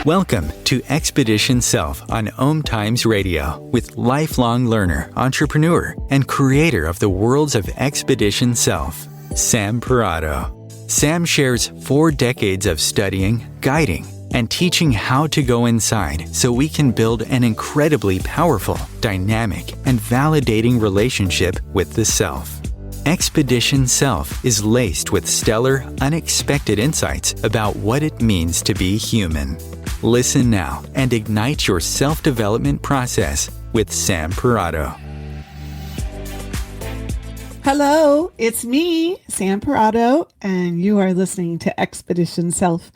Welcome to Expedition Self on OMTimes Radio with lifelong learner, entrepreneur, and creator of the worlds of Expedition Self, Sam Parrotto. Sam shares 4 decades of studying, guiding, and teaching how to go inside so we can build an incredibly powerful, dynamic, and validating relationship with the self. Expedition Self is laced with stellar, unexpected insights about what it means to be human. Listen now and ignite your self-development process with Sam Parrotto. Hello, it's me, Sam Parrotto, and you are listening to Expedition Self,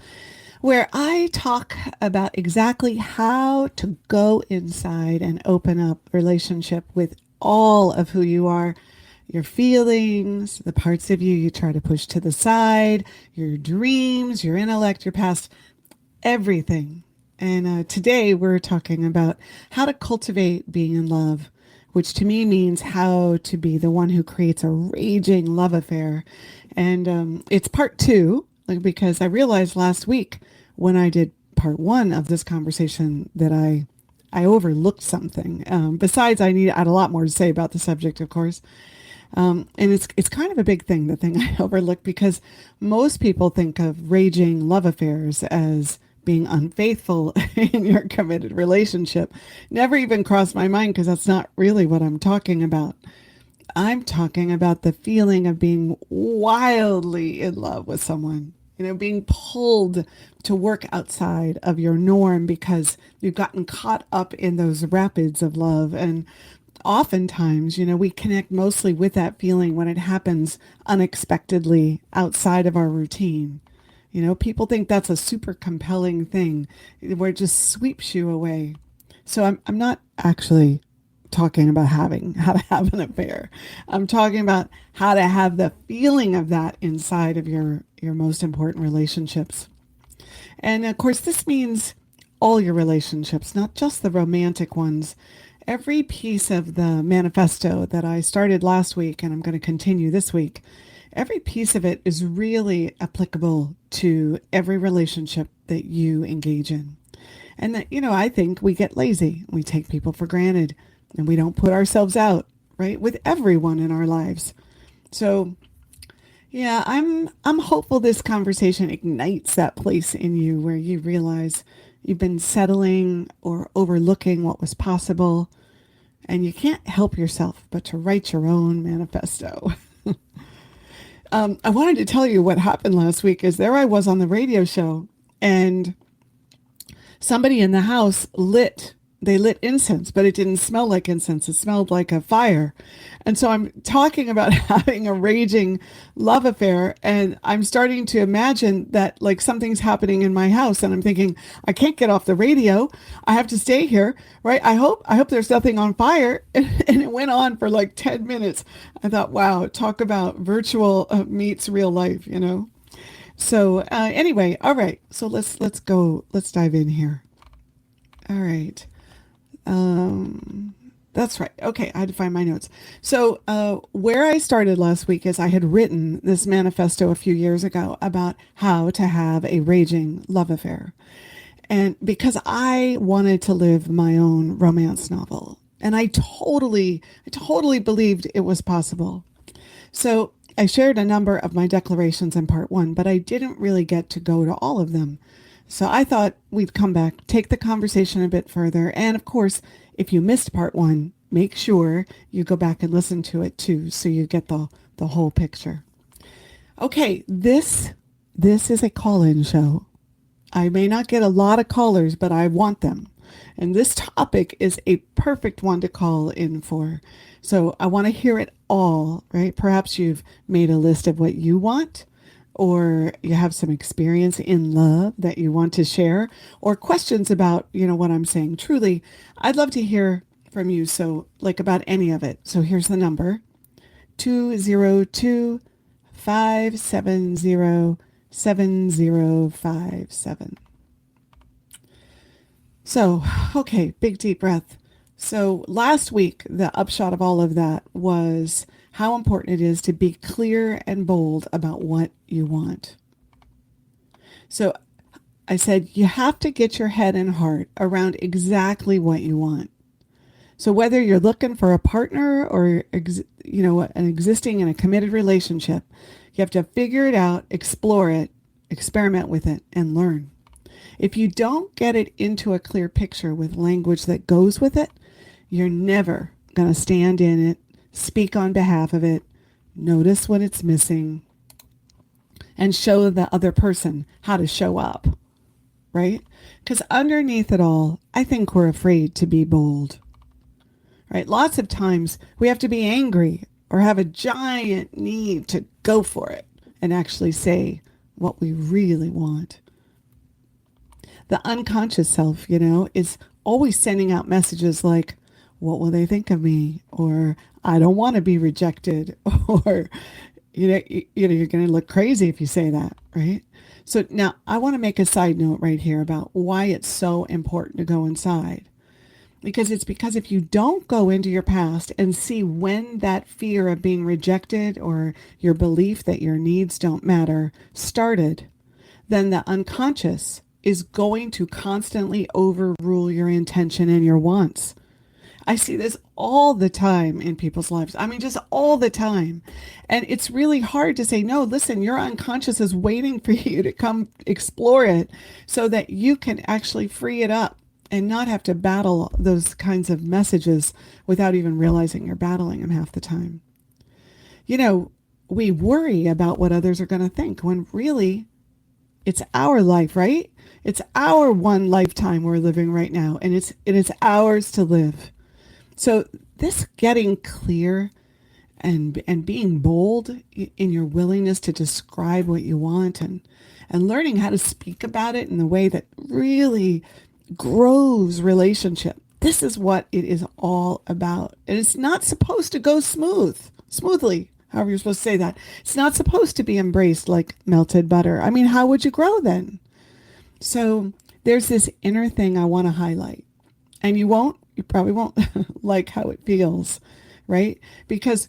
where I talk about exactly how to go inside and open up relationship with all of who you are, your feelings, the parts of you try to push to the side, your dreams, your intellect, your past, everything. And today we're talking about how to cultivate being in love, which to me means how to be the one who creates a raging love affair. And it's part 2, because I realized last week when I did part 1 of this conversation that I overlooked something. Besides, I had a lot more to say about the subject, of course. And it's kind of a big thing, the thing I overlooked, because most people think of raging love affairs as being unfaithful in your committed relationship. Never even crossed my mind, because that's not really what I'm talking about. I'm talking about the feeling of being wildly in love with someone, being pulled to work outside of your norm because you've gotten caught up in those rapids of love. And oftentimes, we connect mostly with that feeling when it happens unexpectedly outside of our routine. People think that's a super compelling thing where it just sweeps you away. So I'm not actually talking about how to have an affair. I'm talking about how to have the feeling of that inside of your most important relationships. And of course, this means all your relationships, not just the romantic ones. Every piece of the manifesto that I started last week, and I'm going to continue this week, every piece of it is really applicable to every relationship that you engage in. And that, I think we get lazy. We take people for granted and we don't put ourselves out, right, with everyone in our lives. So, yeah, I'm hopeful this conversation ignites that place in you where you realize you've been settling or overlooking what was possible, and you can't help yourself but to write your own manifesto. I wanted to tell you what happened last week. Is there I was on the radio show, and somebody in the house lit incense, but it didn't smell like incense. It smelled like a fire. And so I'm talking about having a raging love affair, and I'm starting to imagine that like something's happening in my house, and I'm thinking, I can't get off the radio. I have to stay here, right? I hope there's nothing on fire. And it went on for like 10 minutes. I thought, wow, talk about virtual meets real life, So anyway, all right. So let's dive in here. All right. That's right. Okay, I had to find my notes. So where I started last week is I had written this manifesto a few years ago about how to have a raging love affair. And because I wanted to live my own romance novel, and I totally believed it was possible. So I shared a number of my declarations in part 1, but I didn't really get to go to all of them. So I thought we'd come back, take the conversation a bit further. And of course, if you missed part 1, make sure you go back and listen to it too, so you get the whole picture. Okay, this is a call-in show. I may not get a lot of callers, but I want them. And this topic is a perfect one to call in for. So I want to hear it all, right? Perhaps you've made a list of what you want, or you have some experience in love that you want to share, or questions about, what I'm saying. Truly, I'd love to hear from you. So like about any of it. So here's the number: 202-570-7057. So, okay, big deep breath. So last week, the upshot of all of that was how important it is to be clear and bold about what you want. So I said, you have to get your head and heart around exactly what you want. So whether you're looking for a partner or, an existing in a committed relationship, you have to figure it out, explore it, experiment with it, and learn. If you don't get it into a clear picture with language that goes with it, you're never going to stand in it, speak on behalf of it, notice when it's missing, and show the other person how to show up, right? Because underneath it all, I think we're afraid to be bold, right? Lots of times we have to be angry or have a giant need to go for it and actually say what we really want. The unconscious self, is always sending out messages like, what will they think of me? Or I don't want to be rejected. Or, you're going to look crazy if you say that, right? So now I want to make a side note right here about why it's so important to go inside. Because if you don't go into your past and see when that fear of being rejected or your belief that your needs don't matter started, then the unconscious is going to constantly overrule your intention and your wants. I see this all the time in people's lives. I mean, just all the time. And it's really hard to say, no, listen, your unconscious is waiting for you to come explore it so that you can actually free it up and not have to battle those kinds of messages without even realizing you're battling them half the time. We worry about what others are going to think when really it's our life, right? It's our one lifetime we're living right now, and it's ours to live. So this getting clear and being bold in your willingness to describe what you want and learning how to speak about it in a way that really grows relationship. This is what it is all about. And it's not supposed to go smoothly, however you're supposed to say that. It's not supposed to be embraced like melted butter. I mean, how would you grow then? So there's this inner thing I want to highlight. And you probably won't like how it feels, right? Because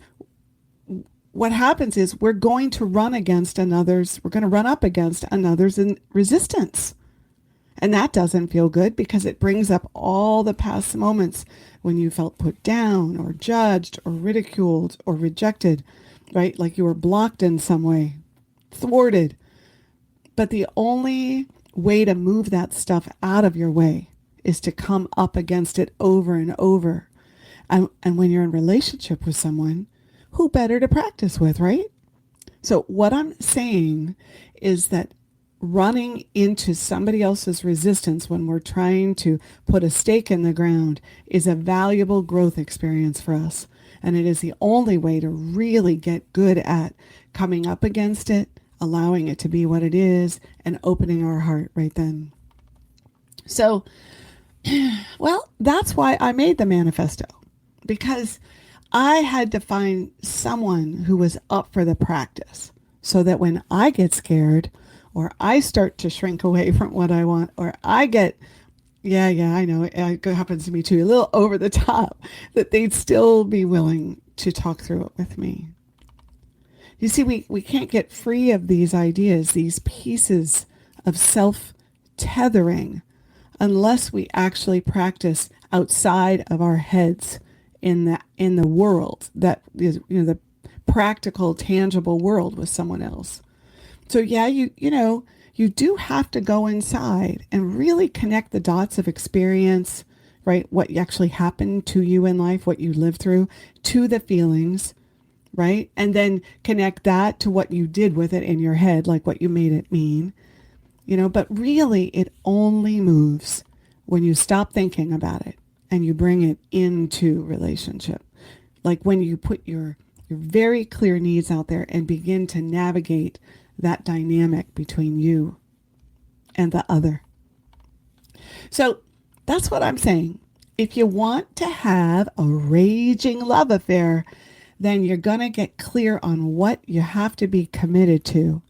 what happens is we're going to run up against another's in resistance. And that doesn't feel good because it brings up all the past moments when you felt put down or judged or ridiculed or rejected, right? Like you were blocked in some way, thwarted. But the only way to move that stuff out of your way is to come up against it over and over. And when you're in relationship with someone, who better to practice with, right? So what I'm saying is that running into somebody else's resistance when we're trying to put a stake in the ground is a valuable growth experience for us. And it is the only way to really get good at coming up against it, allowing it to be what it is, and opening our heart right then. So, well, that's why I made the manifesto, because I had to find someone who was up for the practice so that when I get scared or I start to shrink away from what I want, or I get, I know it happens to me too, a little over the top, that they'd still be willing to talk through it with me. You see, we can't get free of these ideas, these pieces of self-tethering, unless we actually practice outside of our heads in the world that is, the practical, tangible world with someone else. So you do have to go inside and really connect the dots of experience, right? What actually happened to you in life, what you lived through, to the feelings, right? And then connect that to what you did with it in your head, like what you made it mean, but really it only moves when you stop thinking about it and you bring it into relationship. Like when you put your very clear needs out there and begin to navigate that dynamic between you and the other. So that's what I'm saying. If you want to have a raging love affair, then you're going to get clear on what you have to be committed to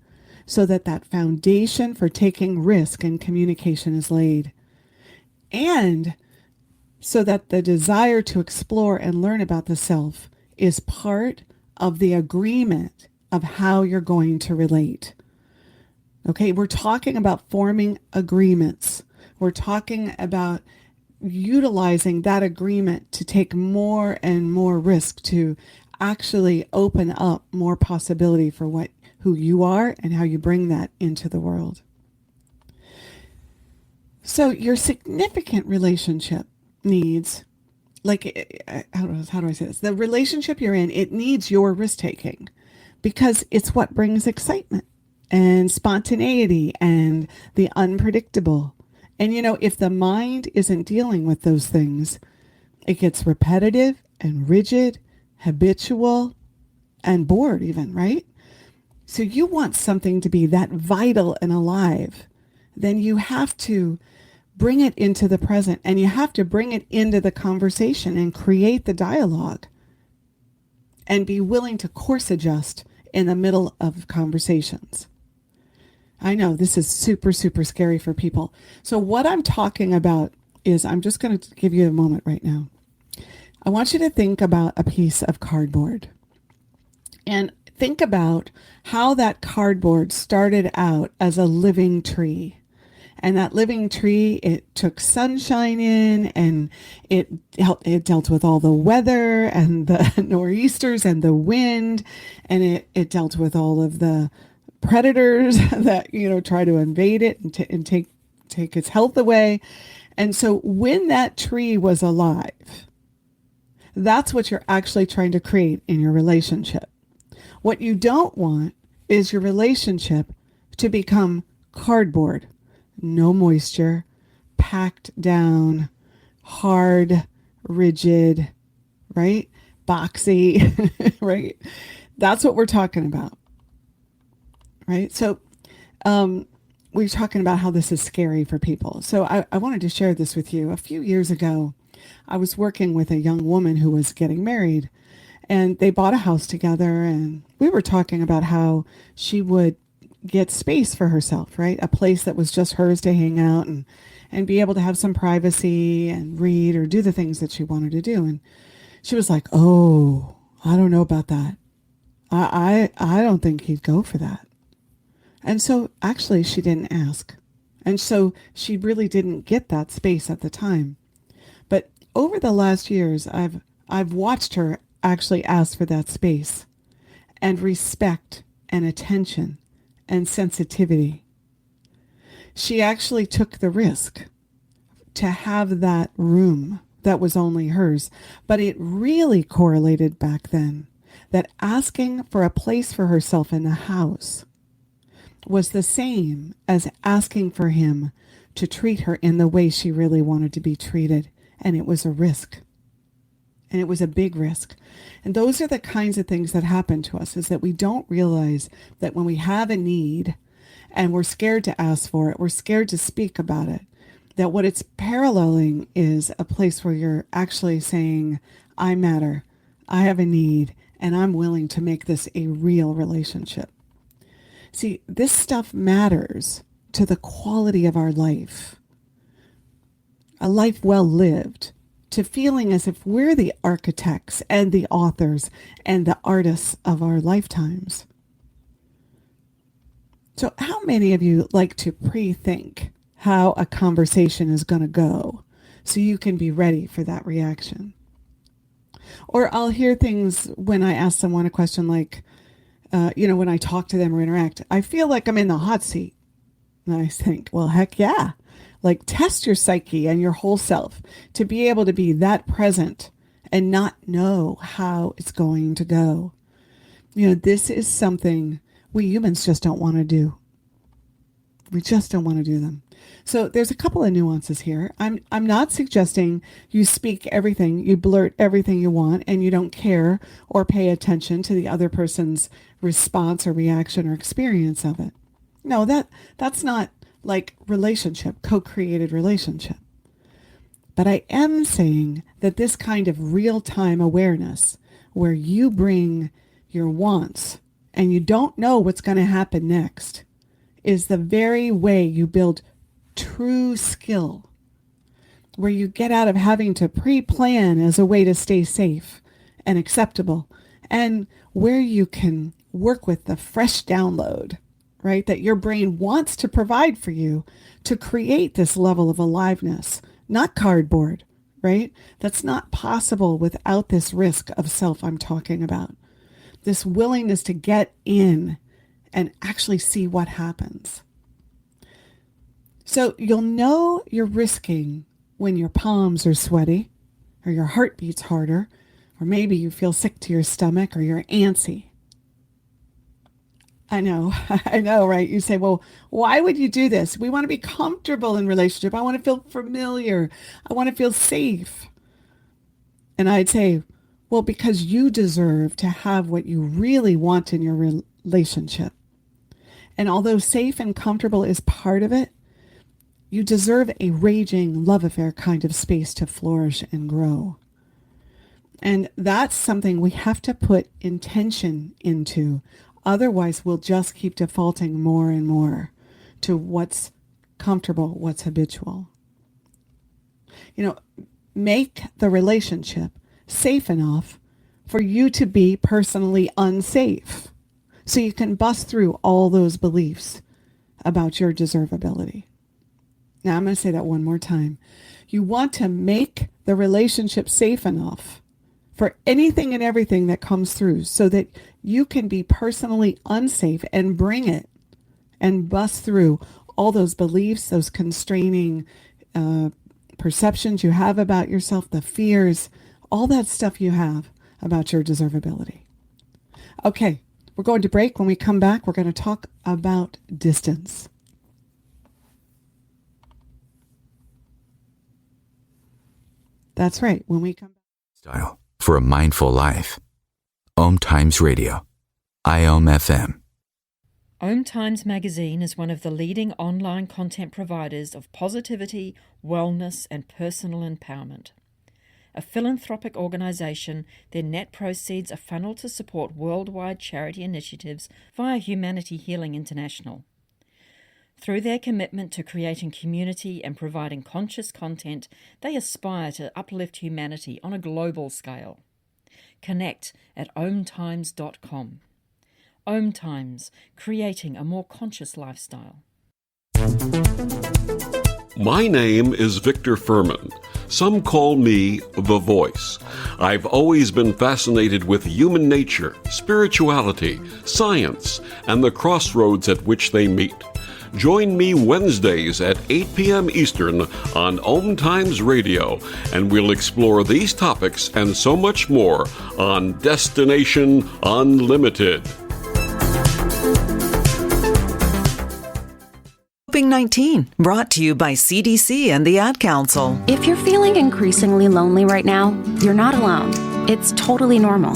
so that foundation for taking risk and communication is laid. And so that the desire to explore and learn about the self is part of the agreement of how you're going to relate. Okay, we're talking about forming agreements. We're talking about utilizing that agreement to take more and more risk, to actually open up more possibility for who you are and how you bring that into the world. So your significant relationship needs, like, how do I say this? The relationship you're in, it needs your risk taking because it's what brings excitement and spontaneity and the unpredictable. And if the mind isn't dealing with those things, it gets repetitive and rigid, habitual, and bored even, right? So you want something to be that vital and alive, then you have to bring it into the present and you have to bring it into the conversation and create the dialogue and be willing to course adjust in the middle of conversations. I know this is super, super scary for people. So what I'm talking about is, I'm just going to give you a moment right now. I want you to think about a piece of cardboard and think about how that cardboard started out as a living tree. And that living tree, it took sunshine in, and it dealt with all the weather and the nor'easters and the wind, and it dealt with all of the predators that try to invade it and take its health away. And so when that tree was alive, that's what you're actually trying to create in your relationship. What you don't want is your relationship to become cardboard. No moisture, packed down, hard, rigid, right? Boxy, right? That's what we're talking about, right? So we're talking about how this is scary for people. So I wanted to share this with you. A few years ago, I was working with a young woman who was getting married, and they bought a house together, and we were talking about how she would get space for herself, right? A place that was just hers to hang out and be able to have some privacy and read or do the things that she wanted to do. And she was like, "Oh, I don't know about that. I don't think he'd go for that." And so actually she didn't ask. And so she really didn't get that space at the time. But over the last years, I've watched her actually ask for that space and respect and attention and sensitivity. She actually took the risk to have that room that was only hers. But it really correlated back then that asking for a place for herself in the house was the same as asking for him to treat her in the way she really wanted to be treated. And it was a risk. And it was a big risk. And those are the kinds of things that happen to us, is that we don't realize that when we have a need and we're scared to ask for it, we're scared to speak about it, that what it's paralleling is a place where you're actually saying, I matter, I have a need, and I'm willing to make this a real relationship. See, this stuff matters to the quality of our life, a life well lived, to feeling as if we're the architects and the authors and the artists of our lifetimes. So how many of you like to pre-think how a conversation is going to go so you can be ready for that reaction? Or I'll hear things when I ask someone a question like, when I talk to them or interact, I feel like I'm in the hot seat. And I think, well, heck yeah. Like, test your psyche and your whole self to be able to be that present and not know how it's going to go. This is something we humans just don't want to do. We just don't want to do them. So there's a couple of nuances here. I'm not suggesting you speak everything, you blurt everything you want, and you don't care or pay attention to the other person's response or reaction or experience of it. No, that's not like relationship, co-created relationship. But I am saying that this kind of real-time awareness, where you bring your wants and you don't know what's going to happen next, is the very way you build true skill, where you get out of having to pre-plan as a way to stay safe and acceptable, and where you can work with the fresh download, right? That your brain wants to provide for you to create this level of aliveness, not cardboard, right? That's not possible without this risk of self I'm talking about. This willingness to get in and actually see what happens. So you'll know you're risking when your palms are sweaty, or your heart beats harder, or maybe you feel sick to your stomach, or you're antsy. I know, I know, right? You say, well, why would you do this? We want to be comfortable in relationship. I want to feel familiar. I want to feel safe. And I'd say, well, because you deserve to have what you really want in your relationship. And although safe and comfortable is part of it, you deserve a raging love affair kind of space to flourish and grow. And that's something we have to put intention into. Otherwise, we'll just keep defaulting more and more to what's comfortable, what's habitual. Make the relationship safe enough for you to be personally unsafe so you can bust through all those beliefs about your deservability. Now, I'm going to say that one more time. You want to make the relationship safe enough for anything and everything that comes through so that you can be personally unsafe and bring it and bust through all those beliefs, those constraining perceptions you have about yourself, the fears, all that stuff you have about your deservability. Okay, we're going to break. When we come back, we're going to talk about distance. That's right. When we come back. Style for a mindful life. OMTimes Radio. IOM-FM. OMTimes magazine is one of the leading online content providers of positivity, wellness, and personal empowerment. A philanthropic organisation, their net proceeds are funneled to support worldwide charity initiatives via Humanity Healing International. Through their commitment to creating community and providing conscious content, they aspire to uplift humanity on a global scale. Connect at omtimes.com. OMTimes, creating a more conscious lifestyle. My name is Victor Furman. Some call me The Voice. I've always been fascinated with human nature, spirituality, science, and the crossroads at which they meet. Join me Wednesdays at 8 p.m. Eastern on OMTimes Radio, and we'll explore these topics and so much more on Destination Unlimited. COVID-19, brought to you by CDC and the Ad Council. If you're feeling increasingly lonely right now, you're not alone. It's totally normal.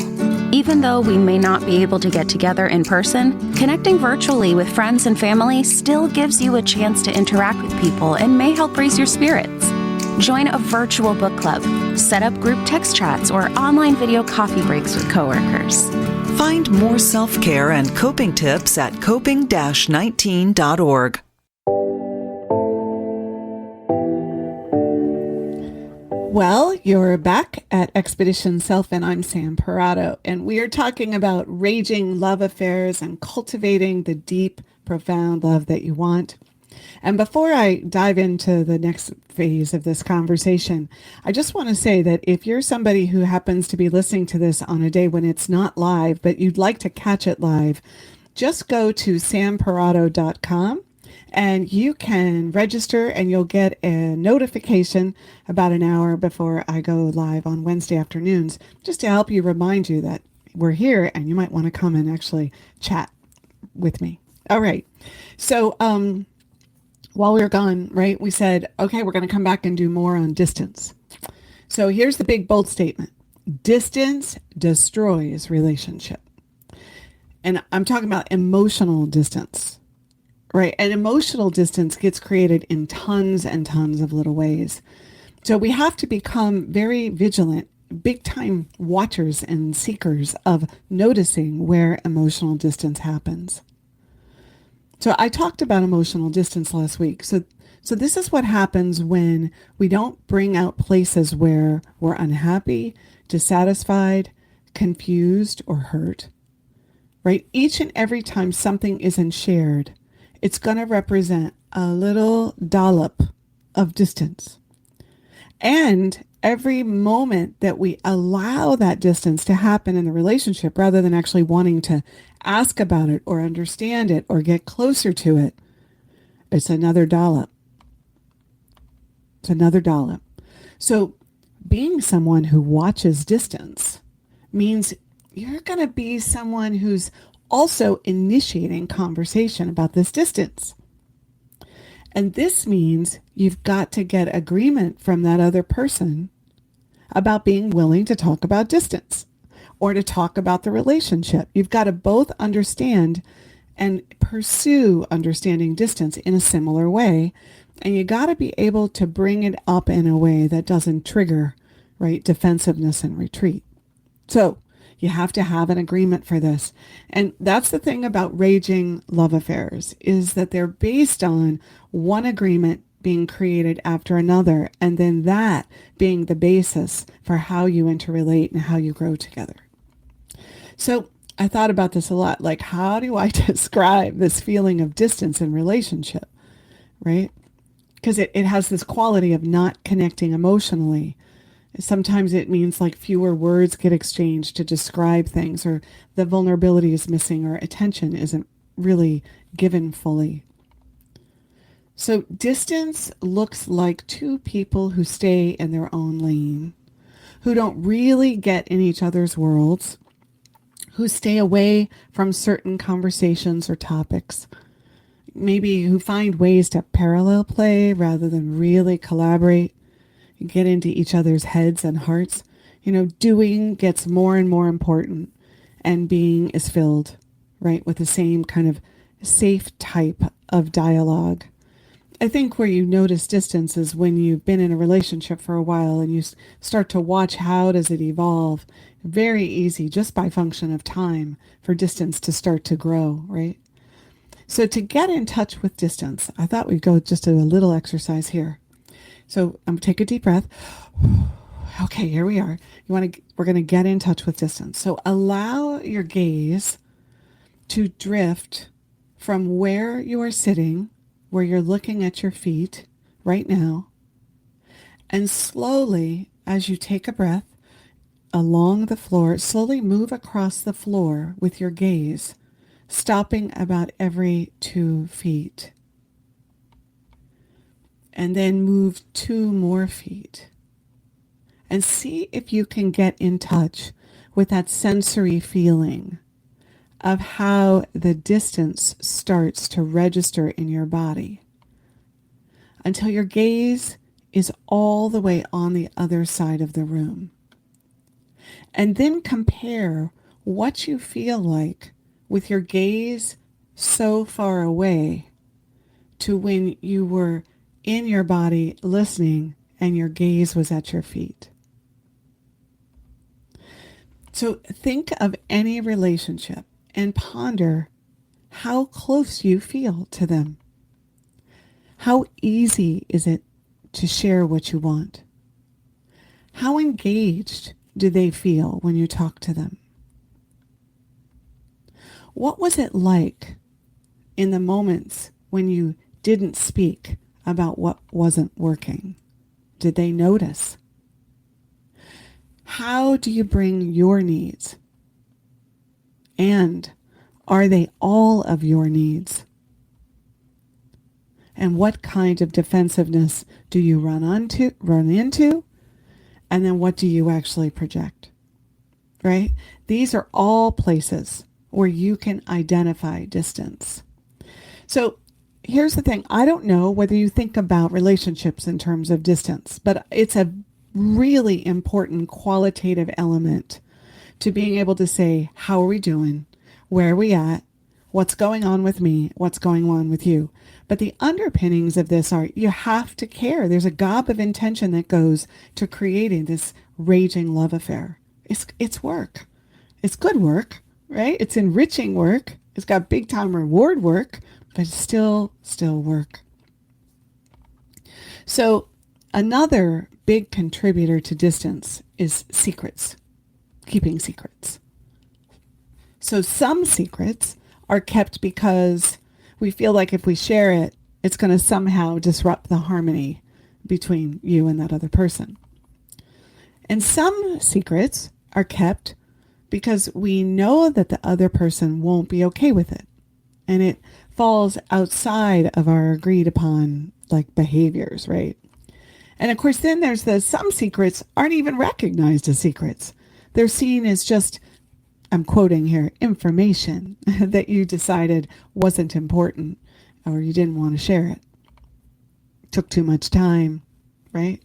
Even though we may not be able to get together in person, connecting virtually with friends and family still gives you a chance to interact with people and may help raise your spirits. Join a virtual book club, set up group text chats, or online video coffee breaks with coworkers. Find more self-care and coping tips at coping-19.org. Well, you're back at Expedition Self, and I'm Sam Parrotto, and we are talking about raging love affairs and cultivating the deep, profound love that you want. And before I dive into the next phase of this conversation, I just want to say that if you're somebody who happens to be listening to this on a day when it's not live, but you'd like to catch it live, just go to samparrotto.com. And you can register and you'll get a notification about an hour before I go live on Wednesday afternoons, just to help you remind you that we're here and you might want to come and actually chat with me. All right. So while we were gone, right, we said, okay, we're going to come back and do more on distance. So here's the big bold statement. Distance destroys relationship. And I'm talking about emotional distance. Right. And emotional distance gets created in tons and tons of little ways. So we have to become very vigilant, big time watchers and seekers of noticing where emotional distance happens. So I talked about emotional distance last week. So this is what happens when we don't bring out places where we're unhappy, dissatisfied, confused, or hurt. Right. Each and every time something isn't shared, it's going to represent a little dollop of distance. And every moment that we allow that distance to happen in the relationship, rather than actually wanting to ask about it or understand it or get closer to it, it's another dollop. It's another dollop. So being someone who watches distance means you're going to be someone who's also initiating conversation about this distance. And this means you've got to get agreement from that other person about being willing to talk about distance or to talk about the relationship. You've got to both understand and pursue understanding distance in a similar way. And you got to be able to bring it up in a way that doesn't trigger, right, defensiveness and retreat. So you have to have an agreement for this. And that's the thing about raging love affairs, is that they're based on one agreement being created after another, and then that being the basis for how you interrelate and how you grow together. So I thought about this a lot, like, how do I describe this feeling of distance in relationship, right? Because it has this quality of not connecting emotionally. Sometimes it means like fewer words get exchanged to describe things, or the vulnerability is missing, or attention isn't really given fully. So distance looks like two people who stay in their own lane, who don't really get in each other's worlds, who stay away from certain conversations or topics, maybe who find ways to parallel play rather than really collaborate, get into each other's heads and hearts. Doing gets more and more important, and being is filled, right, with the same kind of safe type of dialogue. I think where you notice distance is when you've been in a relationship for a while and you start to watch how does it evolve. Very easy, just by function of time, for distance to start to grow, right? So to get in touch with distance, I thought we'd go just do a little exercise here. So take a deep breath. Okay, here we are. We're going to get in touch with distance. So allow your gaze to drift from where you are sitting, where you're looking at your feet right now, and slowly, as you take a breath along the floor, slowly move across the floor with your gaze, stopping about every 2 feet. And then move 2 more feet. And see if you can get in touch with that sensory feeling of how the distance starts to register in your body, until your gaze is all the way on the other side of the room. And then compare what you feel like with your gaze so far away to when you were in your body listening and your gaze was at your feet. So think of any relationship and ponder how close you feel to them. How easy is it to share what you want? How engaged do they feel when you talk to them? What was it like in the moments when you didn't speak about what wasn't working? Did they notice? How do you bring your needs? And are they all of your needs? And what kind of defensiveness do you run into? And then what do you actually project? Right? These are all places where you can identify distance. So here's the thing. I don't know whether you think about relationships in terms of distance, but it's a really important qualitative element to being able to say, how are we doing? Where are we at? What's going on with me? What's going on with you? But the underpinnings of this are you have to care. There's a gob of intention that goes to creating this raging love affair. It's work. It's good work, right? It's enriching work. It's got big time reward work, but it's still work. So another big contributor to distance is secrets, keeping secrets. So some secrets are kept because we feel like if we share it, it's going to somehow disrupt the harmony between you and that other person. And some secrets are kept because we know that the other person won't be okay with it. And it falls outside of our agreed upon like behaviors, right? And of course, then there's some secrets aren't even recognized as secrets. They're seen as just, I'm quoting here, information that you decided wasn't important or you didn't want to share it. Took too much time, right?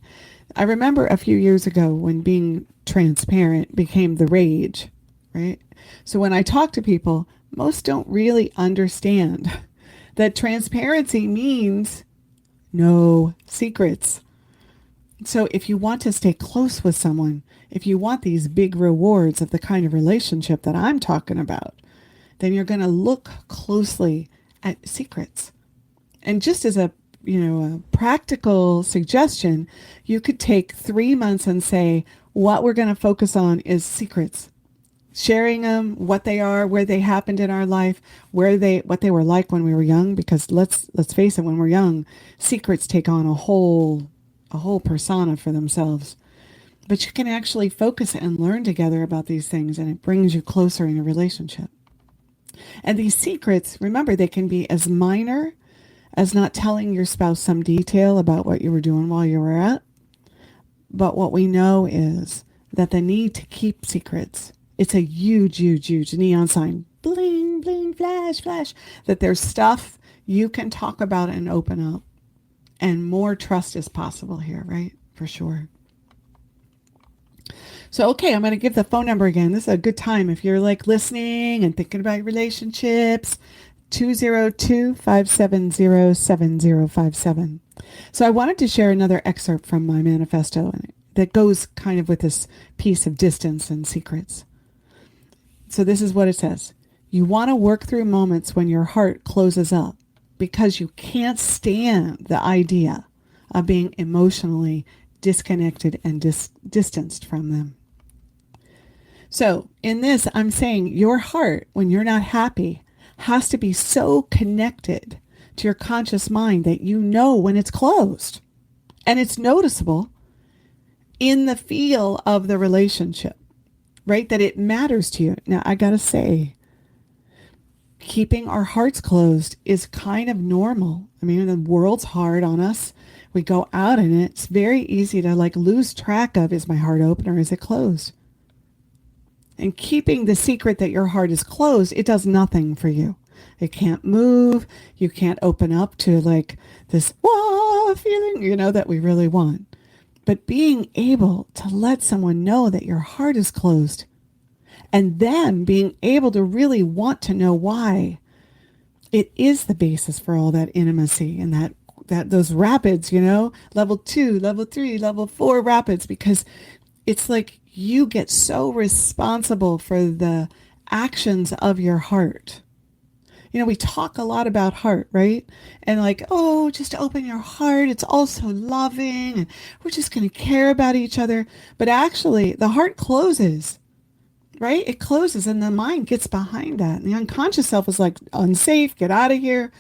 I remember a few years ago when being transparent became the rage, right? So when I talk to people, most don't really understand that transparency means no secrets. So if you want to stay close with someone, if you want these big rewards of the kind of relationship that I'm talking about, then you're going to look closely at secrets. And just as a practical suggestion, you could take 3 months and say, what we're going to focus on is secrets. Sharing them, what they are, where they happened in our life, what they were like when we were young, because let's face it, when we're young, secrets take on a whole persona for themselves. But you can actually focus and learn together about these things, and it brings you closer in a relationship. And these secrets, remember, they can be as minor as not telling your spouse some detail about what you were doing while you were out. But what we know is that the need to keep secrets, it's a huge, huge, huge neon sign. Bling, bling, flash, flash. That there's stuff you can talk about and open up. And more trust is possible here, right? For sure. So, okay, I'm going to give the phone number again. This is a good time if you're like listening and thinking about relationships. 202-570-7057. So I wanted to share another excerpt from my manifesto that goes kind of with this piece of distance and secrets. So this is what it says. You want to work through moments when your heart closes up because you can't stand the idea of being emotionally disconnected and distanced from them. So in this, I'm saying your heart, when you're not happy, has to be so connected to your conscious mind that you know when it's closed. And it's noticeable in the feel of the relationship, right? That it matters to you. Now, I got to say, keeping our hearts closed is kind of normal. I mean, the world's hard on us. We go out and it's very easy to like lose track of, is my heart open or is it closed? And keeping the secret that your heart is closed, it does nothing for you. It can't move. You can't open up to like this feeling, that we really want. But being able to let someone know that your heart is closed and then being able to really want to know why, it is the basis for all that intimacy and that those rapids, level 2, level 3, level 4 rapids, because it's like you get so responsible for the actions of your heart. We talk a lot about heart, right? And like, just open your heart. It's all so loving and we're just going to care about each other. But actually, the heart closes, right? It closes and the mind gets behind that. And the unconscious self is like, unsafe, get out of here,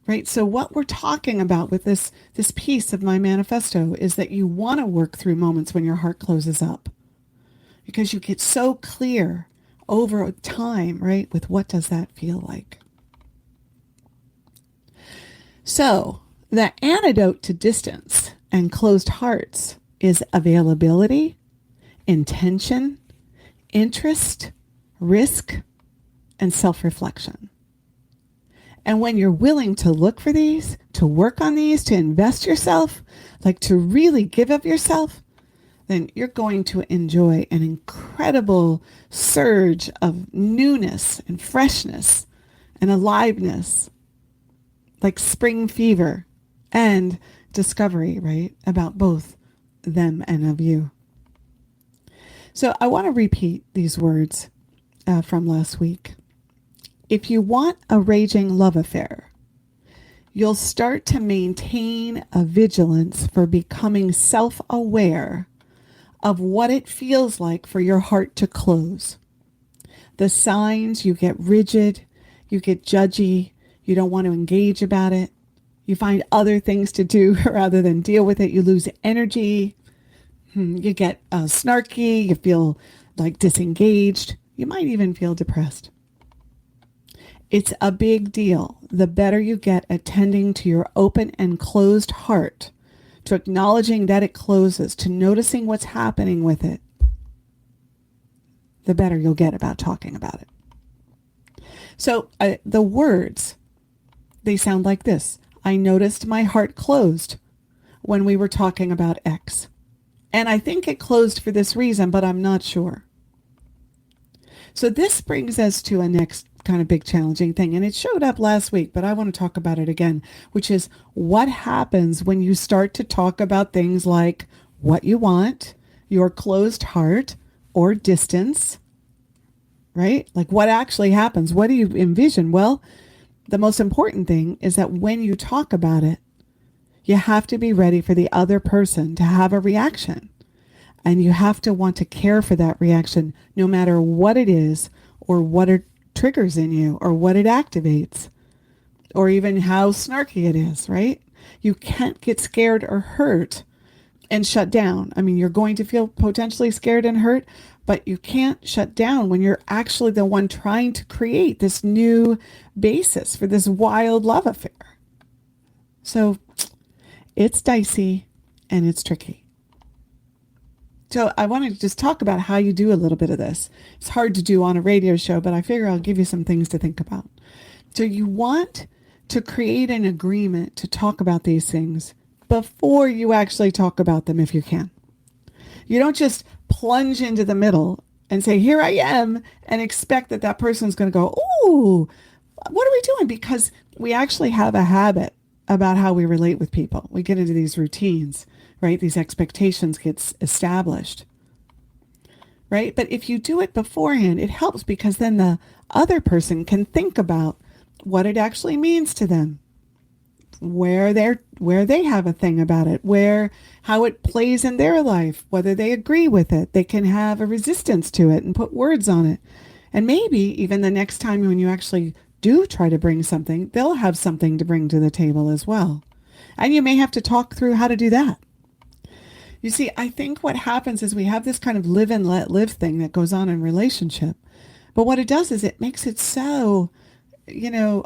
right? So what we're talking about with this piece of my manifesto is that you want to work through moments when your heart closes up because you get so clear over time, right? With what does that feel like? So the antidote to distance and closed hearts is availability, intention, interest, risk, and self-reflection. And when you're willing to look for these, to work on these, to invest yourself, like to really give of yourself, then you're going to enjoy an incredible surge of newness and freshness and aliveness, like spring fever and discovery, right? About both them and of you. So I want to repeat these words from last week. If you want a raging love affair, you'll start to maintain a vigilance for becoming self-aware of what it feels like for your heart to close. The signs: you get rigid, you get judgy, You don't want to engage about it. You find other things to do rather than deal with it. You lose energy. You get snarky. You feel like disengaged. You might even feel depressed. It's a big deal. The better you get at tending to your open and closed heart, to acknowledging that it closes, to noticing what's happening with it, the better you'll get about talking about it. So the words, they sound like this. I noticed my heart closed when we were talking about X. And I think it closed for this reason, but I'm not sure. So this brings us to a next kind of big challenging thing. And it showed up last week, but I want to talk about it again, which is what happens when you start to talk about things like what you want, your closed heart, or distance, right? Like what actually happens? What do you envision? Well, the most important thing is that when you talk about it, you have to be ready for the other person to have a reaction. And you have to want to care for that reaction, no matter what it is or what it triggers in you or what it activates or even how snarky it is, right? You can't get scared or hurt and shut down. I mean, you're going to feel potentially scared and hurt, but you can't shut down when you're actually the one trying to create this new basis for this wild love affair. So it's dicey and it's tricky. So I wanted to just talk about how you do a little bit of this. It's hard to do on a radio show, but I figure I'll give you some things to think about. So you want to create an agreement to talk about these things before you actually talk about them if you can. You don't just plunge into the middle and say, here I am, and expect that that person's going to go, ooh, what are we doing? Because we actually have a habit about how we relate with people. We get into these routines, right? These expectations get established, right? But if you do it beforehand, it helps because then the other person can think about what it actually means to them, where they have a thing about it, how it plays in their life, whether they agree with it. They can have a resistance to it and put words on it. And maybe even the next time when you actually do try to bring something, they'll have something to bring to the table as well. And you may have to talk through how to do that. You see, I think what happens is we have this kind of live and let live thing that goes on in relationship. But what it does is it makes it so,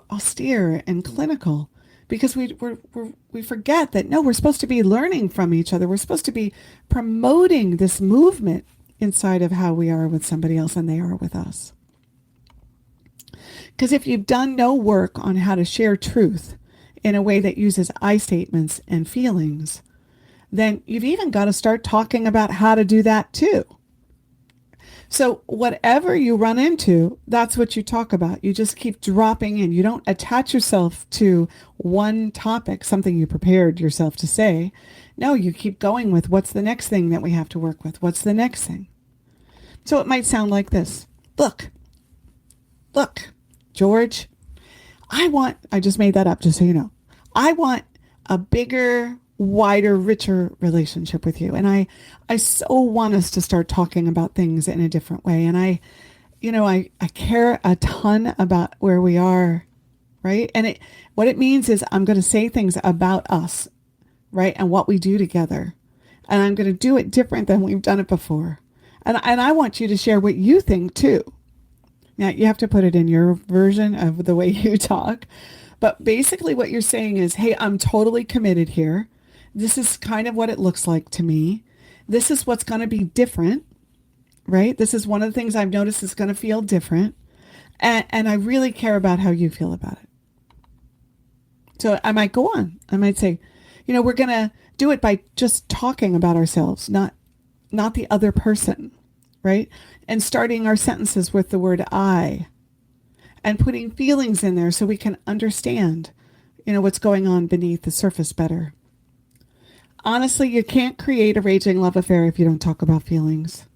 austere and clinical because we forget that, no, we're supposed to be learning from each other. We're supposed to be promoting this movement inside of how we are with somebody else and they are with us. Because if you've done no work on how to share truth in a way that uses I statements and feelings, then you've even got to start talking about how to do that too. So whatever you run into, that's what you talk about. You just keep dropping in. You don't attach yourself to one topic, something you prepared yourself to say. No, you keep going with what's the next thing that we have to work with? What's the next thing? So it might sound like this. Look, George, I just made that up just so you know. I want a bigger, wider, richer relationship with you. And I so want us to start talking about things in a different way. And I care a ton about where we are, right? And what it means is I'm going to say things about us, right? And what we do together. And I'm going to do it different than we've done it before. And I want you to share what you think too. Now, you have to put it in your version of the way you talk. But basically what you're saying is, hey, I'm totally committed here. This is kind of what it looks like to me. This is what's going to be different, right? This is one of the things I've noticed is going to feel different. And I really care about how you feel about it. So I might go on. I might say, we're going to do it by just talking about ourselves, not the other person, right? And starting our sentences with the word I and putting feelings in there so we can understand, what's going on beneath the surface better. Honestly, you can't create a raging love affair if you don't talk about feelings.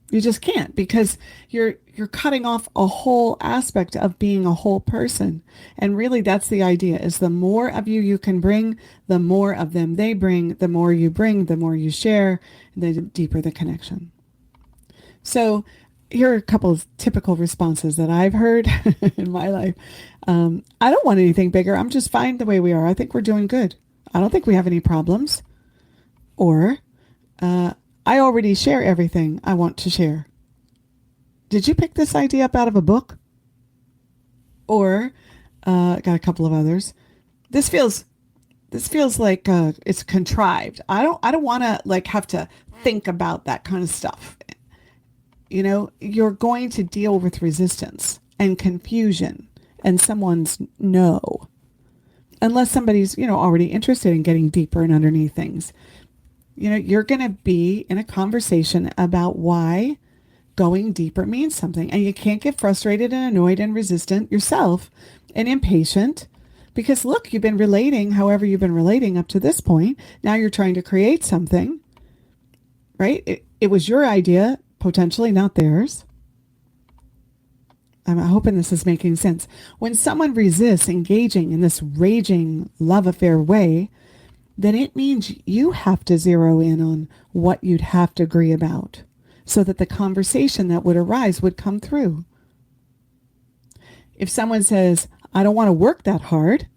You just can't, because you're cutting off a whole aspect of being a whole person. And really, that's the idea, is the more of you can bring, the more of them they bring, the more you bring, the more you share, the deeper the connection. So here are a couple of typical responses that I've heard in my life. I don't want anything bigger. I'm just fine the way we are. I think we're doing good. I don't think we have any problems. Or, I already share everything I want to share. Did you pick this idea up out of a book? Or, got a couple of others. This feels like it's contrived. I don't want to like have to think about that kind of stuff. You know, you're going to deal with resistance and confusion and someone's no, unless somebody's, already interested in getting deeper and underneath things. You're going to be in a conversation about why going deeper means something. And you can't get frustrated and annoyed and resistant yourself and impatient because look, you've been relating however you've been relating up to this point. Now you're trying to create something, right? It was your idea, potentially not theirs. I'm hoping this is making sense. When someone resists engaging in this raging love affair way, then it means you have to zero in on what you'd have to agree about so that the conversation that would arise would come through. If someone says, I don't want to work that hard,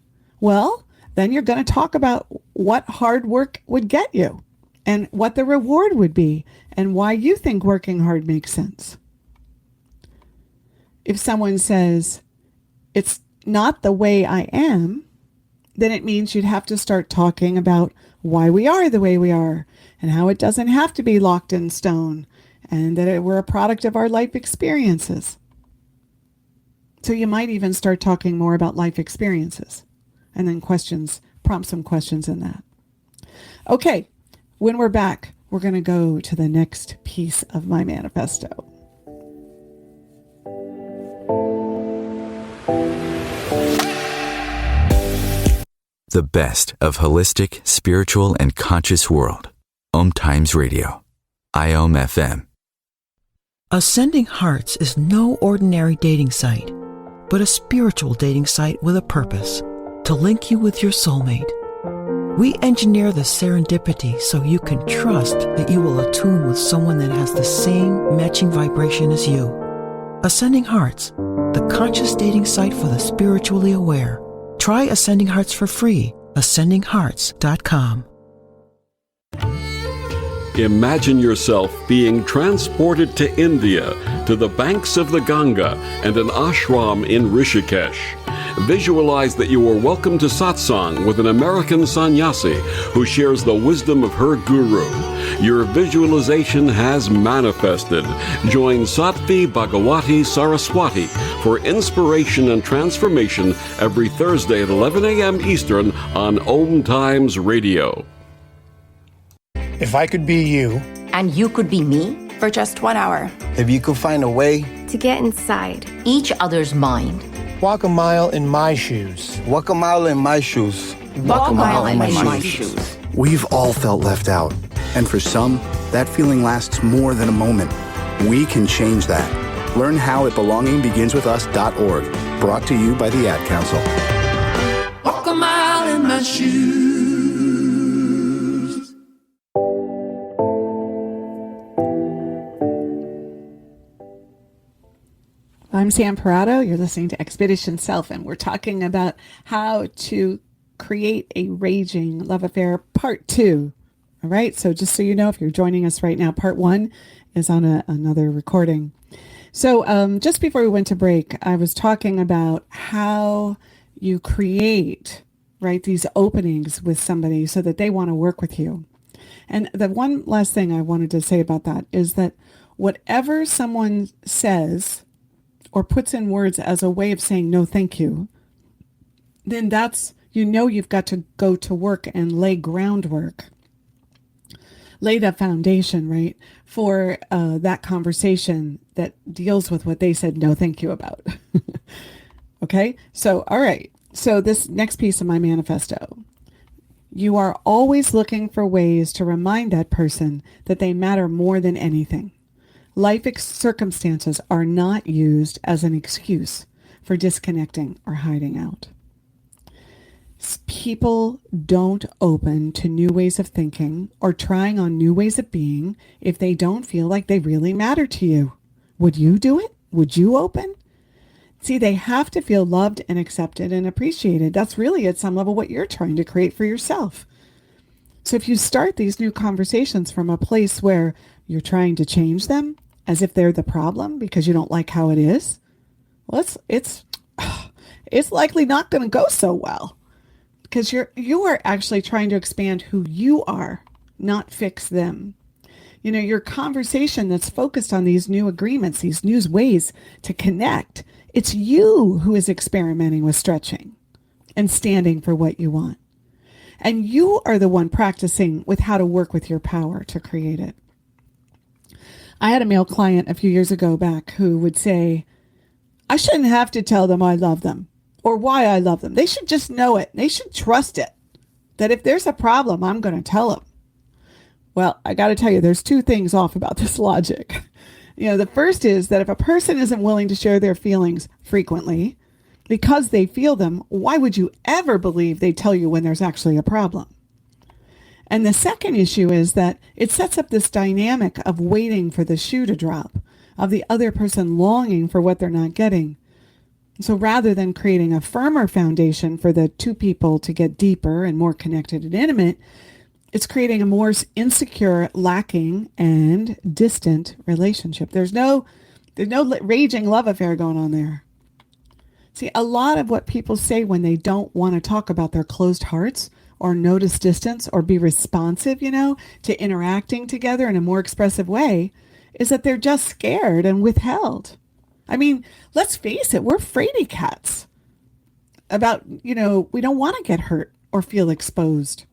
well, then you're going to talk about what hard work would get you and what the reward would be and why you think working hard makes sense. If someone says, it's not the way I am, then it means you'd have to start talking about why we are the way we are and how it doesn't have to be locked in stone and that we're a product of our life experiences. So you might even start talking more about life experiences and then prompt some questions in that. Okay, when we're back, we're going to go to the next piece of my manifesto. The best of holistic, spiritual, and conscious world. OMTimes Radio. IOM FM. Ascending Hearts is no ordinary dating site, but a spiritual dating site with a purpose, to link you with your soulmate. We engineer the serendipity so you can trust that you will attune with someone that has the same matching vibration as you. Ascending Hearts, the conscious dating site for the spiritually aware. Try Ascending Hearts for free. AscendingHearts.com. Imagine yourself being transported to India, to the banks of the Ganga and an ashram in Rishikesh. Visualize that you are welcome to satsang with an American sannyasi who shares the wisdom of her guru. Your visualization has manifested. Join Sattvi Bhagawati Saraswati for inspiration and transformation every Thursday at 11 a.m. Eastern on OMTimes Radio. If I could be you, and you could be me, for just 1 hour. if you could find a way, To get inside. each other's mind. walk a mile in my shoes. Walk a mile in my shoes. Walk a mile in my shoes. We've all felt left out. And for some, that feeling lasts more than a moment. We can change that. Learn how at belongingbeginswithus.org. Brought to you by the Ad Council. Walk a mile in my shoes. I'm Sam Parrotto. You're listening to Expedition Self, and we're talking about how to create a raging love affair, part 2. All right. So just so you know, if you're joining us right now, part 1 is on another recording. So just before we went to break, I was talking about how you create, right, these openings with somebody so that they want to work with you. And the one last thing I wanted to say about that is that whatever someone says or puts in words as a way of saying no thank you, then that's, you've got to go to work and lay groundwork, lay the foundation, right, for that conversation that deals with what they said no thank you about. Okay, so all right, so this next piece of my manifesto, you are always looking for ways to remind that person that they matter more than anything. Life circumstances are not used as an excuse for disconnecting or hiding out. People don't open to new ways of thinking or trying on new ways of being if they don't feel like they really matter to you. Would you do it? Would you open? See, they have to feel loved and accepted and appreciated. That's really at some level what you're trying to create for yourself. So if you start these new conversations from a place where you're trying to change them as if they're the problem because you don't like how it is, well, it's likely not going to go so well, because you are actually trying to expand who you are, not fix them. You know, your conversation that's focused on these new agreements, these new ways to connect, it's you who is experimenting with stretching and standing for what you want. And you are the one practicing with how to work with your power to create it. I had a male client a few years ago back who would say, I shouldn't have to tell them I love them or why I love them. They should just know it. They should trust it, that if there's a problem, I'm going to tell them. Well, I got to tell you, there's two things off about this logic. The first is that if a person isn't willing to share their feelings frequently because they feel them, why would you ever believe they tell you when there's actually a problem? And the second issue is that it sets up this dynamic of waiting for the shoe to drop, of the other person longing for what they're not getting. So rather than creating a firmer foundation for the two people to get deeper and more connected and intimate, it's creating a more insecure, lacking, and distant relationship. There's no raging love affair going on there. See, a lot of what people say when they don't want to talk about their closed hearts or notice distance or be responsive, to interacting together in a more expressive way, is that they're just scared and withheld. I mean, let's face it, we're fraidy cats about, we don't want to get hurt or feel exposed.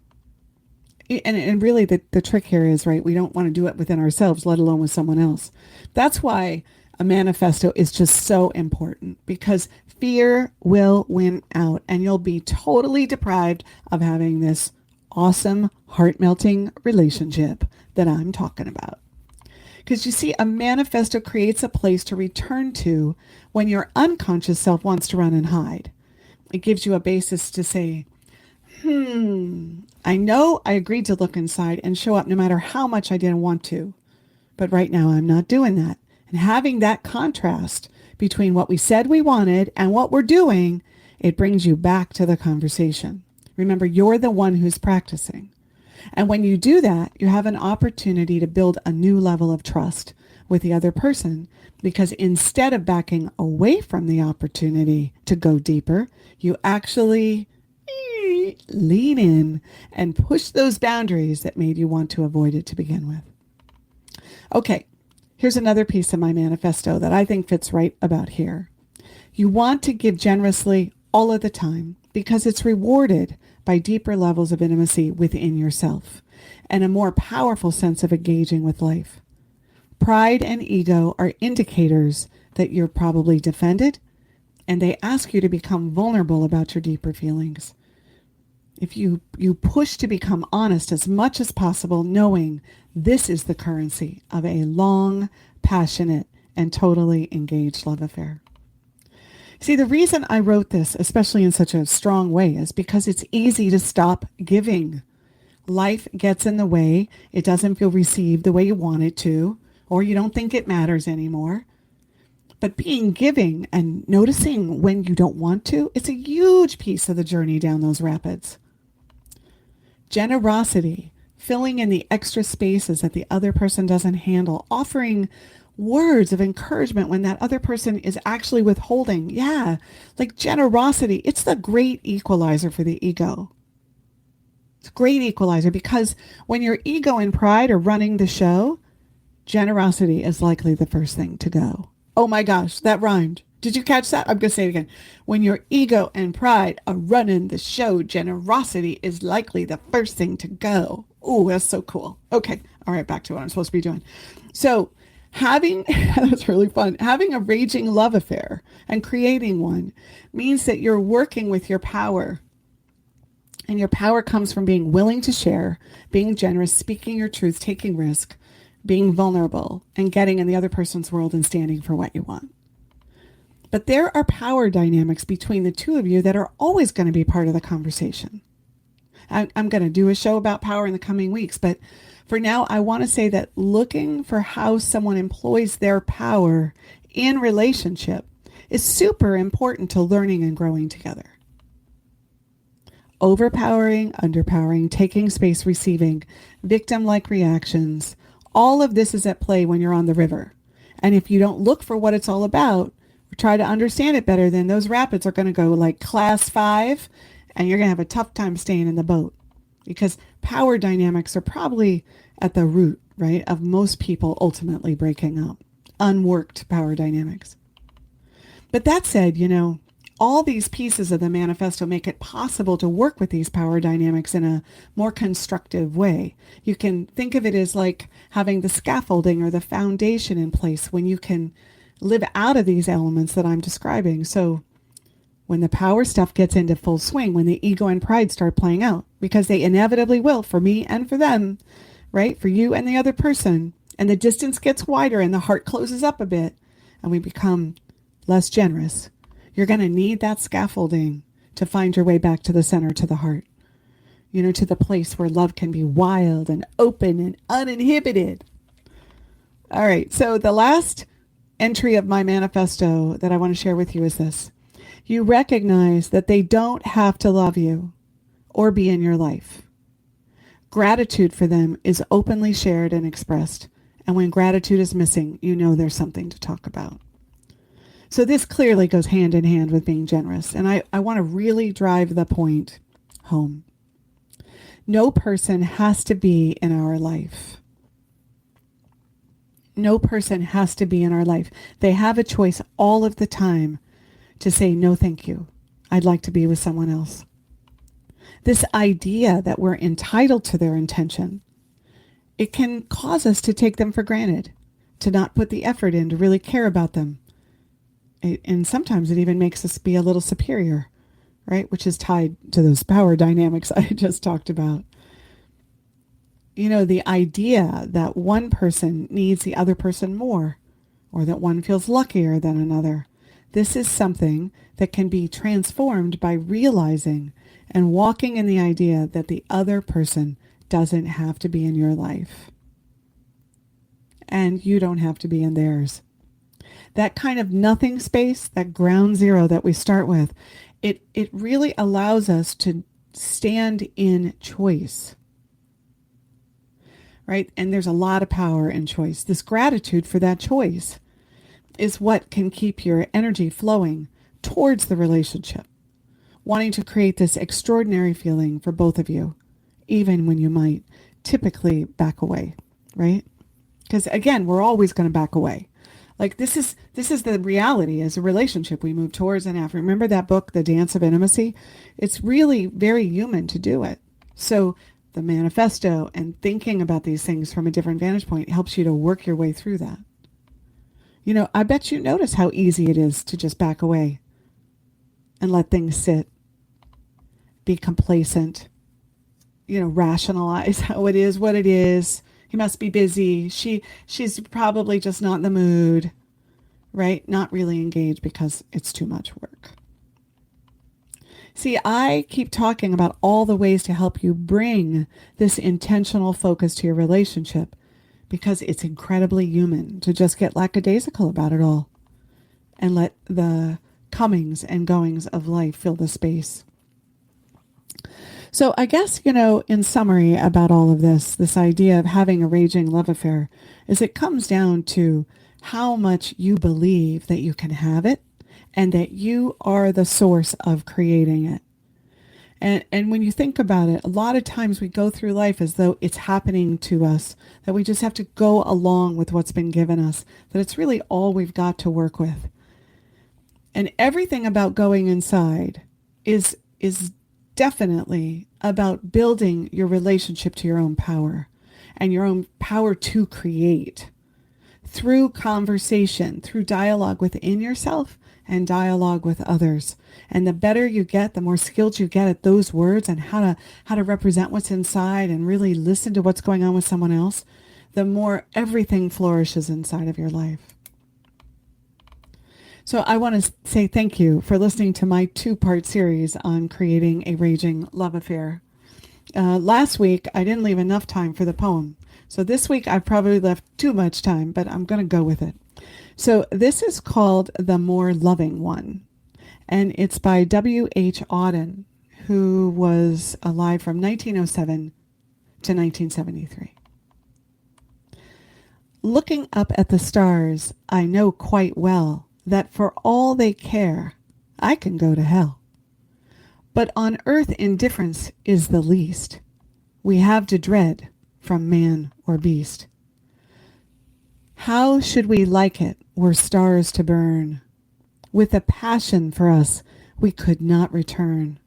And really the trick here is, right, we don't want to do it within ourselves, let alone with someone else. That's why a manifesto is just so important, because fear will win out and you'll be totally deprived of having this awesome, heart-melting relationship that I'm talking about. Because you see, a manifesto creates a place to return to when your unconscious self wants to run and hide. It gives you a basis to say, I know I agreed to look inside and show up no matter how much I didn't want to. But right now I'm not doing that. And having that contrast between what we said we wanted and what we're doing, it brings you back to the conversation. Remember, you're the one who's practicing. And when you do that, you have an opportunity to build a new level of trust with the other person, because instead of backing away from the opportunity to go deeper, you actually lean in and push those boundaries that made you want to avoid it to begin with. Okay, here's another piece of my manifesto that I think fits right about here. You want to give generously all of the time because it's rewarded by deeper levels of intimacy within yourself and a more powerful sense of engaging with life. Pride and ego are indicators that you're probably defended, and they ask you to become vulnerable about your deeper feelings. If you push to become honest as much as possible, knowing this is the currency of a long, passionate, and totally engaged love affair. See, the reason I wrote this, especially in such a strong way, is because it's easy to stop giving. Life gets in the way. It doesn't feel received the way you want it to, or you don't think it matters anymore. But being giving and noticing when you don't want to, it's a huge piece of the journey down those rapids. Generosity, filling in the extra spaces that the other person doesn't handle, offering words of encouragement when that other person is actually withholding. Yeah, like generosity, it's the great equalizer for the ego. It's a great equalizer because when your ego and pride are running the show, generosity is likely the first thing to go. Oh my gosh, that rhymed. Did you catch that? I'm going to say it again. When your ego and pride are running the show, generosity is likely the first thing to go. Oh, that's so cool. Okay. All right. Back to what I'm supposed to be doing. So that's really fun. Having a raging love affair and creating one means that you're working with your power. And your power comes from being willing to share, being generous, speaking your truth, taking risk, being vulnerable, and getting in the other person's world and standing for what you want. But there are power dynamics between the two of you that are always going to be part of the conversation. I'm going to do a show about power in the coming weeks, but for now, I want to say that looking for how someone employs their power in relationship is super important to learning and growing together. Overpowering, underpowering, taking space, receiving, victim-like reactions, all of this is at play when you're on the river. And if you don't look for what it's all about, or try to understand it better, then those rapids are going to go like class 5, and you're going to have a tough time staying in the boat. Because power dynamics are probably at the root, right, of most people ultimately breaking up. Unworked power dynamics. But that said, all these pieces of the manifesto make it possible to work with these power dynamics in a more constructive way. You can think of it as like having the scaffolding or the foundation in place when you can live out of these elements that I'm describing. So when the power stuff gets into full swing, when the ego and pride start playing out, because they inevitably will for me and for them, right? For you and the other person, and the distance gets wider and the heart closes up a bit and we become less generous. You're going to need that scaffolding to find your way back to the center, to the heart, to the place where love can be wild and open and uninhibited. All right. So the last entry of my manifesto that I want to share with you is this. You recognize that they don't have to love you or be in your life. Gratitude for them is openly shared and expressed. And when gratitude is missing, there's something to talk about. So this clearly goes hand in hand with being generous. And I want to really drive the point home. No person has to be in our life. No person has to be in our life. They have a choice all of the time to say, no, thank you. I'd like to be with someone else. This idea that we're entitled to their intention, it can cause us to take them for granted, to not put the effort in to really care about them. And sometimes it even makes us be a little superior, right? Which is tied to those power dynamics I just talked about. The idea that one person needs the other person more, or that one feels luckier than another. This is something that can be transformed by realizing and walking in the idea that the other person doesn't have to be in your life. And you don't have to be in theirs. That kind of nothing space, that ground zero that we start with, it really allows us to stand in choice. Right? And there's a lot of power in choice. This gratitude for that choice is what can keep your energy flowing towards the relationship, wanting to create this extraordinary feeling for both of you, even when you might typically back away, right? Because again, we're always going to back away. Like this is the reality as a relationship we move towards and after. Remember that book, The Dance of Intimacy? It's really very human to do it. So the manifesto and thinking about these things from a different vantage point helps you to work your way through that. I bet you notice how easy it is to just back away and let things sit, be complacent, rationalize how it is what it is. He must be busy. She's probably just not in the mood, right? Not really engaged because it's too much work. See, I keep talking about all the ways to help you bring this intentional focus to your relationship because it's incredibly human to just get lackadaisical about it all and let the comings and goings of life fill the space. So I guess, in summary about all of this idea of having a raging love affair is it comes down to how much you believe that you can have it and that you are the source of creating it. And when you think about it, a lot of times we go through life as though it's happening to us, that we just have to go along with what's been given us, that it's really all we've got to work with. And everything about going inside is definitely about building your relationship to your own power and your own power to create through conversation, through dialogue within yourself and dialogue with others. And the better you get, the more skilled you get at those words and how to represent what's inside and really listen to what's going on with someone else, the more everything flourishes inside of your life. So I want to say thank you for listening to my 2-part series on creating a raging love affair. Last week, I didn't leave enough time for the poem. So this week, I've probably left too much time, but I'm going to go with it. So this is called The More Loving One, and it's by W.H. Auden, who was alive from 1907 to 1973. Looking up at the stars, I know quite well that for all they care, I can go to hell. But on earth indifference is the least we have to dread from man or beast. How should we like it were stars to burn with a passion for us we could not return?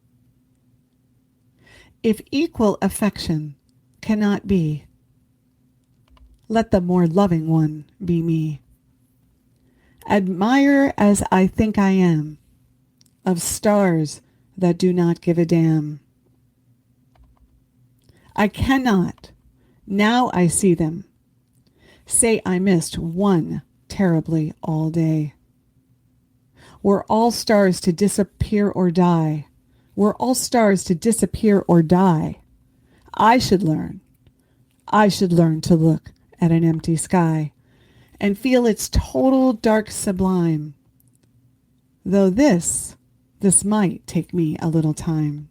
If equal affection cannot be, let the more loving one be me. Admire as I think I am of stars that do not give a damn. I cannot, now I see them, say I missed one terribly all day. Were all stars to disappear or die, were all stars to disappear or die, I should learn to look at an empty sky and feel its total dark sublime, though this might take me a little time.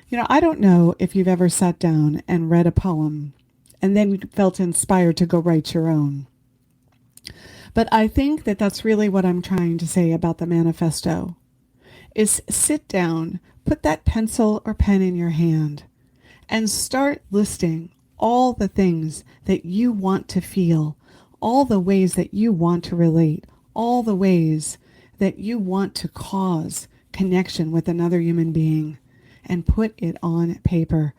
You know, I don't know if you've ever sat down and read a poem and then felt inspired to go write your own. But I think that that's really what I'm trying to say about the manifesto, is sit down, put that pencil or pen in your hand, and start listing all the things that you want to feel, all the ways that you want to relate, all the ways that you want to cause connection with another human being, and put it on paper.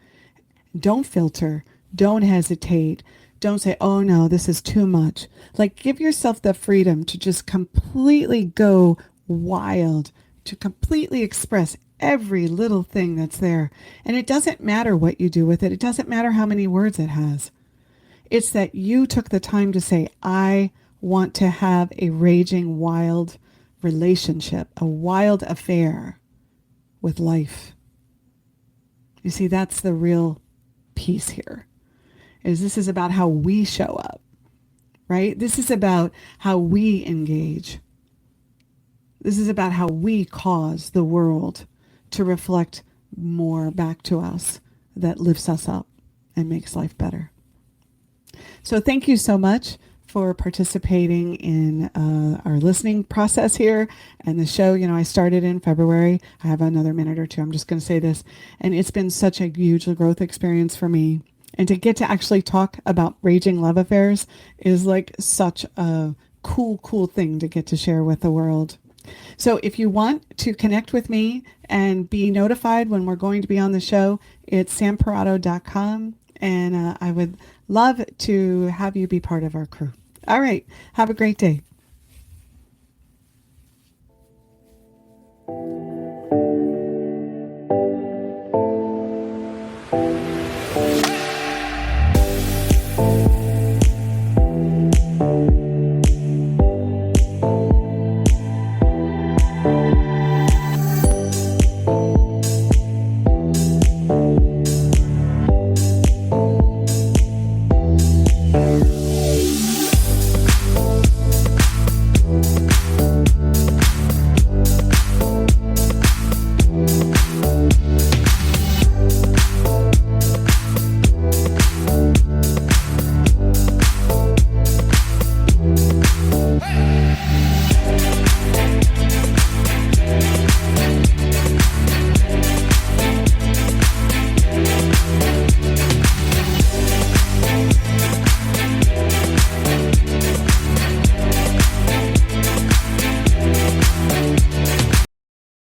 Don't filter. Don't hesitate. Don't say, oh no, this is too much. Like, give yourself the freedom to just completely go wild, to completely express every little thing that's there. And it doesn't matter what you do with it. It doesn't matter how many words it has. It's that you took the time to say, I want to have a raging, wild relationship, a wild affair with life. You see, that's the real piece here. This is about how we show up, right? This is about how we engage. This is about how we cause the world to reflect more back to us that lifts us up and makes life better. So thank you so much for participating in our listening process here and the show. You know, I started in February. I have another minute or two. I'm just going to say this. And it's been such a huge growth experience for me. And to get to actually talk about raging love affairs is like such a cool thing to get to share with the world. So if you want to connect with me and be notified when we're going to be on the show, it's samparrotto.com. And I would love to have you be part of our crew. All right. Have a great day.